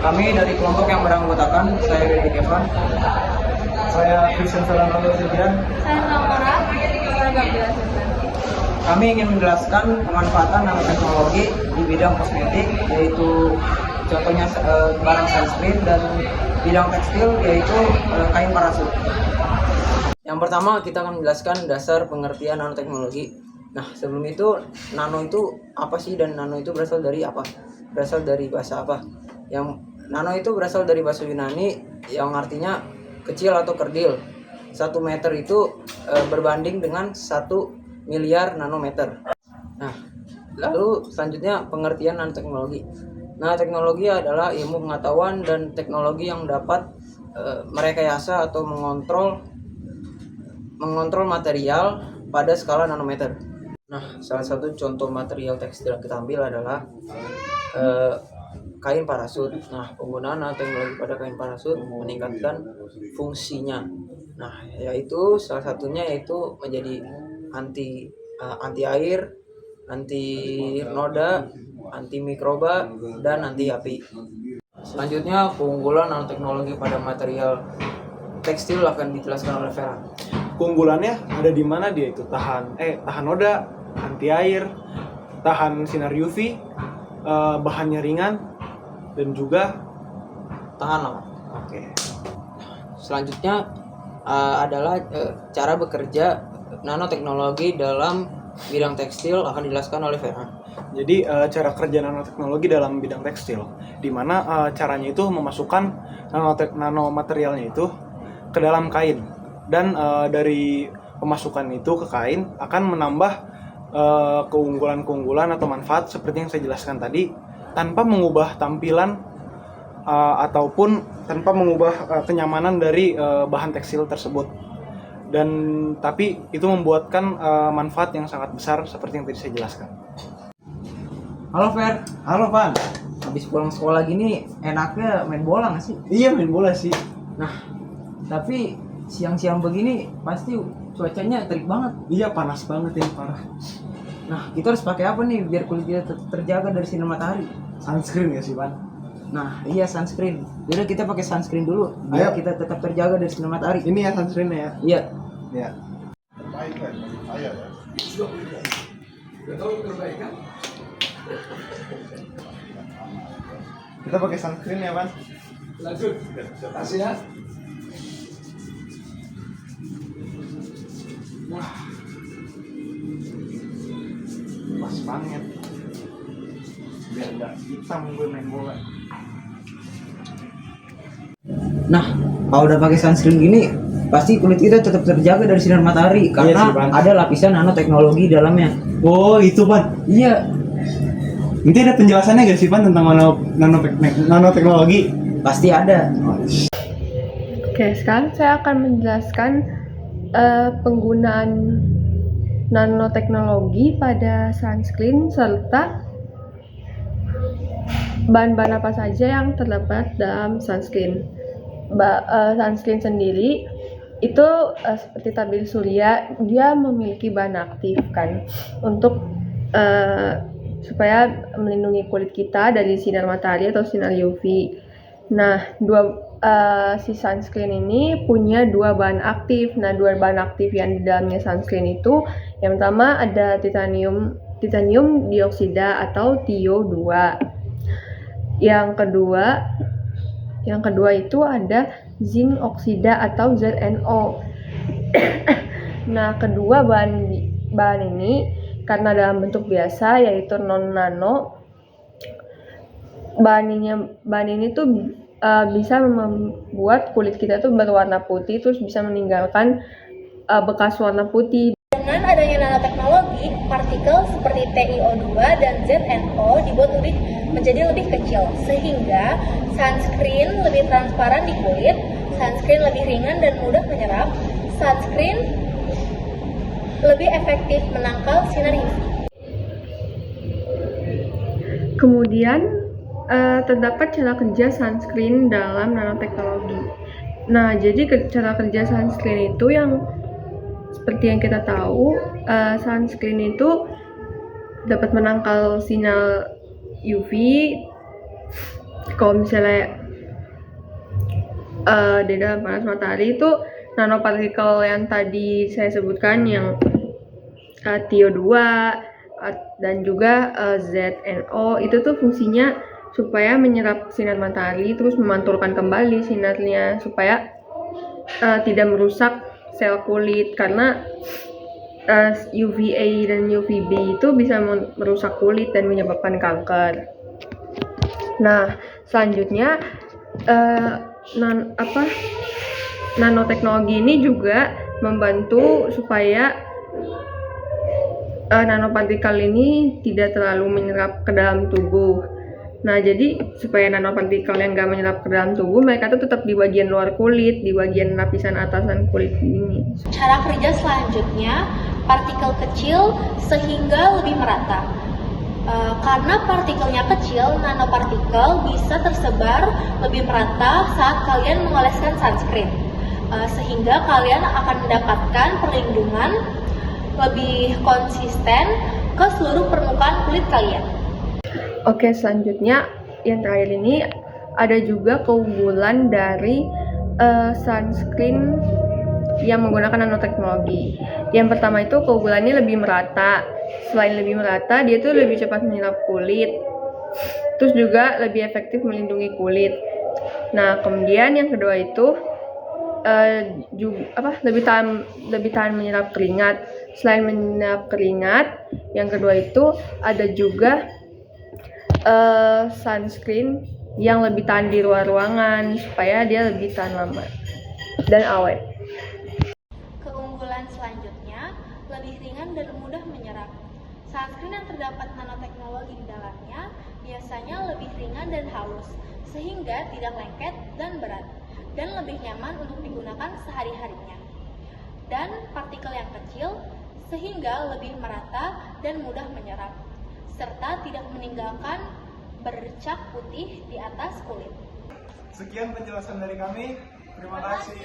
Kami dari kelompok yang beranggotakan, saya Dedi Kevin, saya Christian Salamandro Sudian. Saya Laura, saya Gabriela Sultan. Kami ingin menjelaskan pemanfaatan nanoteknologi di bidang kosmetik, yaitu contohnya barang sunscreen, dan bidang tekstil yaitu kain parasut. Yang pertama kita akan menjelaskan dasar pengertian nanoteknologi. Nah, sebelum itu nano itu apa sih, dan nano itu berasal dari apa? Berasal dari bahasa apa? Yang nano itu berasal dari bahasa Yunani yang artinya kecil atau kerdil. 1 meter itu berbanding dengan 1 miliar nanometer. Nah, lalu selanjutnya pengertian nanoteknologi. Nanoteknologi adalah ilmu pengetahuan dan teknologi yang dapat merekayasa atau mengontrol material pada skala nanometer. Nah, salah satu contoh material tekstil yang kita ambil adalah kain parasut. Nah, penggunaan nanoteknologi pada kain parasut meningkatkan fungsinya. Nah, yaitu salah satunya yaitu menjadi anti air, anti noda, anti mikroba, dan anti api. Selanjutnya, keunggulan nanoteknologi pada material tekstil akan dijelaskan oleh Vera. Keunggulannya ada di mana dia itu? Tahan noda, anti air, tahan sinar UV, bahannya ringan, dan juga Tahan lama. oke. Selanjutnya adalah cara bekerja nanoteknologi dalam bidang tekstil akan dijelaskan oleh Vera. Jadi cara kerja nanoteknologi dalam bidang tekstil, di mana caranya itu memasukkan nanomaterialnya itu ke dalam kain, dan dari pemasukan itu ke kain akan menambah keunggulan-keunggulan atau manfaat seperti yang saya jelaskan tadi, tanpa mengubah tampilan ataupun tanpa mengubah kenyamanan dari bahan tekstil tersebut. Dan tapi itu membuatkan manfaat yang sangat besar seperti yang tadi saya jelaskan. Halo Fer, Halo Pan. habis pulang sekolah gini enaknya main bola nggak sih? Iya, main bola sih. Nah, tapi siang-siang begini pasti cuacanya terik banget. Iya, panas banget ini, parah. Nah, kita harus pakai apa nih biar kulit kita terjaga dari sinar matahari? Sunscreen ya sih, Pan? Nah, iya sunscreen. Jadi kita pakai sunscreen dulu biar Ayo. kita tetap terjaga dari sinar matahari. Ini ya sunscreen ya. Iya. Ya. Kita pakai sunscreen ya, Pan? Lanjut. Kasih ya. Wah. Pas banget. Biar nggak hitam gue main bola. Nah, kalau udah pakai sunscreen gini, pasti kulit kita tetap terjaga dari sinar matahari karena sih, Bang. ada lapisan nanoteknologi di dalamnya. Oh, itu, Pan. Iya, Nanti ada penjelasannya gak sih, Pan, tentang nanoteknologi? pasti ada. Oke, sekarang saya akan menjelaskan penggunaan nanoteknologi pada sunscreen serta bahan-bahan apa saja yang terdapat dalam sunscreen. Sunscreen sendiri itu seperti tabir surya, dia memiliki bahan aktif kan untuk supaya melindungi kulit kita dari sinar matahari atau sinar UV. Nah, si sunscreen ini punya 2 bahan aktif. Nah, 2 bahan aktif yang di dalamnya sunscreen itu, yang pertama ada titanium dioksida atau TiO2. Yang kedua itu ada zinc oksida atau ZnO. Nah, kedua bahan ini karena dalam bentuk biasa yaitu non nano, bahan ini tuh bisa membuat kulit kita tuh berwarna putih, terus bisa meninggalkan bekas warna putih. Dengan adanya nanoteknologi, partikel seperti TiO2 dan ZnO dibuat menjadi lebih kecil, sehingga sunscreen lebih transparan di kulit, sunscreen lebih ringan dan mudah menyerap, sunscreen lebih efektif menangkal sinar UV. Kemudian terdapat cara kerja sunscreen dalam nanoteknologi. Nah, jadi cara kerja sunscreen itu yang seperti yang kita tahu, sunscreen itu dapat menangkal sinar UV. kalau misalnya di dalam panas matahari itu nanopartikel yang tadi saya sebutkan yang TiO2 dan juga ZnO itu tuh fungsinya supaya menyerap sinar matahari terus memantulkan kembali sinarnya supaya tidak merusak sel kulit, karena UVA dan UVB itu bisa merusak kulit dan menyebabkan kanker. Nah, selanjutnya nanoteknologi ini juga membantu supaya nanopartikel ini tidak terlalu menyerap ke dalam tubuh. Nah, jadi supaya nanopartikel yang nggak menyerap ke dalam tubuh, mereka tuh tetap di bagian luar kulit, di bagian lapisan atasan kulit ini. Cara kerja selanjutnya, partikel kecil sehingga lebih merata. Karena partikelnya kecil, nanopartikel bisa tersebar lebih merata saat kalian mengoleskan sunscreen. Sehingga kalian akan mendapatkan perlindungan lebih konsisten ke seluruh permukaan kulit kalian. Oke, selanjutnya yang terakhir ini ada juga keunggulan dari sunscreen yang menggunakan nanoteknologi. Yang pertama itu keunggulannya lebih merata. Selain lebih merata, dia tuh lebih cepat menyerap kulit. Terus juga lebih efektif melindungi kulit. Nah, kemudian yang kedua itu lebih tahan menyerap keringat. Selain menyerap keringat, yang kedua itu ada juga sunscreen yang lebih tahan di luar ruangan supaya dia lebih tahan lama dan awet. Keunggulan selanjutnya, lebih ringan dan mudah menyerap. Sunscreen yang terdapat nanoteknologi di dalamnya biasanya lebih ringan dan halus, sehingga tidak lengket dan berat, dan lebih nyaman untuk digunakan sehari-harinya. Dan partikel yang kecil, sehingga lebih merata dan mudah menyerap, serta tidak meninggalkan bercak putih di atas kulit. Sekian penjelasan dari kami. Terima kasih.